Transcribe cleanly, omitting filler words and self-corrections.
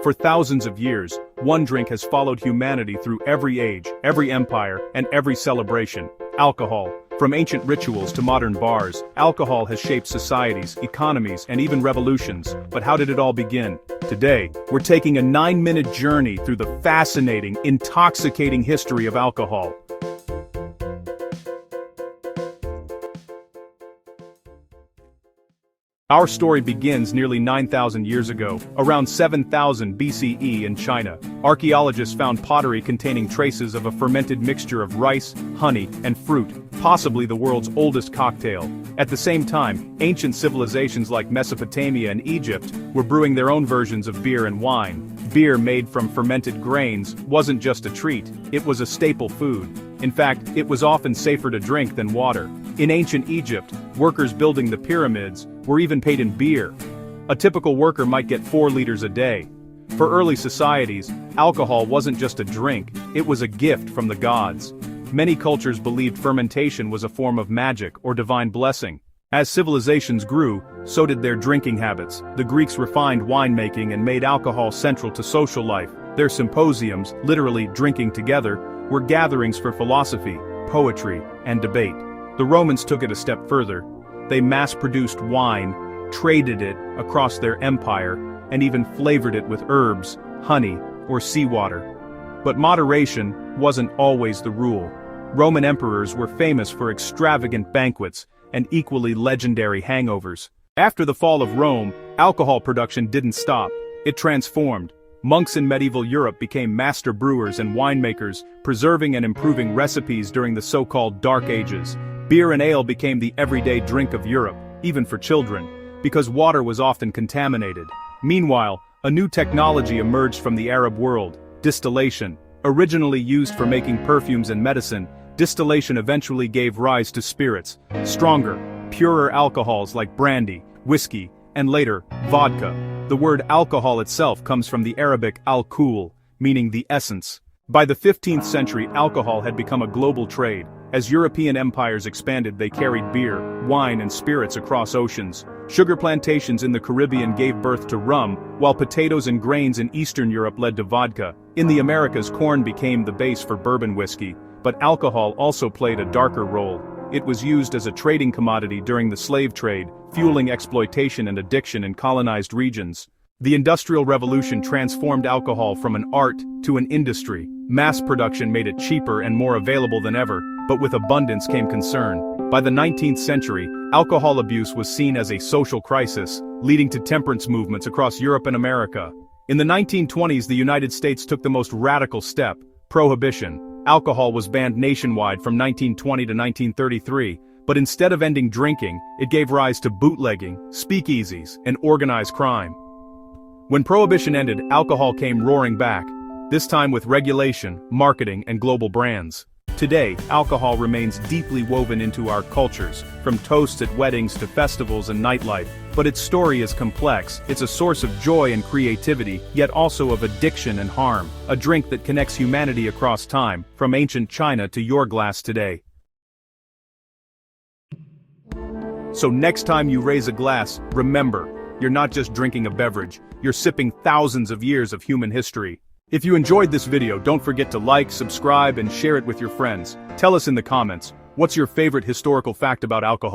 For thousands of years, one drink has followed humanity through every age, every empire, and every celebration: alcohol. From ancient rituals to modern bars, alcohol has shaped societies, economies, and even revolutions. But how did it all begin? Today, we're taking a 9-minute journey through the fascinating, intoxicating history of alcohol. Our story begins nearly 9,000 years ago, around 7,000 BCE in China. Archaeologists found pottery containing traces of a fermented mixture of rice, honey, and fruit, possibly the world's oldest cocktail. At the same time, ancient civilizations like Mesopotamia and Egypt were brewing their own versions of beer and wine. Beer made from fermented grains wasn't just a treat, it was a staple food. In fact, it was often safer to drink than water. In ancient Egypt, workers building the pyramids were even paid in beer. A typical worker might get 4 liters a day. For early societies, alcohol wasn't just a drink, it was a gift from the gods. Many cultures believed fermentation was a form of magic or divine blessing. As civilizations grew, so did their drinking habits. The Greeks refined winemaking and made alcohol central to social life. Their symposiums, literally drinking together, were gatherings for philosophy, poetry, and debate. The Romans took it a step further. They mass-produced wine, traded it across their empire, and even flavored it with herbs, honey, or seawater. But moderation wasn't always the rule. Roman emperors were famous for extravagant banquets and equally legendary hangovers. After the fall of Rome, alcohol production didn't stop. It transformed. Monks in medieval Europe became master brewers and winemakers, preserving and improving recipes during the so-called Dark Ages. Beer and ale became the everyday drink of Europe, even for children, because water was often contaminated. Meanwhile, a new technology emerged from the Arab world: distillation. Originally used for making perfumes and medicine, distillation eventually gave rise to spirits, stronger, purer alcohols like brandy, whiskey, and later, vodka. The word alcohol itself comes from the Arabic al-kul, meaning the essence. By the 15th century, alcohol had become a global trade. As European empires expanded, they carried beer, wine, and spirits across oceans. Sugar plantations in the Caribbean gave birth to rum, while potatoes and grains in Eastern Europe led to vodka. In the Americas, corn became the base for bourbon whiskey, but alcohol also played a darker role. It was used as a trading commodity during the slave trade, fueling exploitation and addiction in colonized regions. The Industrial Revolution transformed alcohol from an art to an industry. Mass production made it cheaper and more available than ever, but with abundance came concern. By the 19th century, alcohol abuse was seen as a social crisis, leading to temperance movements across Europe and America. In the 1920s, the United States took the most radical step: prohibition. Alcohol was banned nationwide from 1920 to 1933, but instead of ending drinking, it gave rise to bootlegging, speakeasies, and organized crime. When prohibition ended, alcohol came roaring back, this time with regulation, marketing, and global brands. Today, alcohol remains deeply woven into our cultures, from toasts at weddings to festivals and nightlife. But its story is complex. It's a source of joy and creativity, yet also of addiction and harm. A drink that connects humanity across time, from ancient China to your glass today. So next time you raise a glass, remember, you're not just drinking a beverage, you're sipping thousands of years of human history. If you enjoyed this video, don't forget to like, subscribe, and share it with your friends. Tell us in the comments, what's your favorite historical fact about alcohol?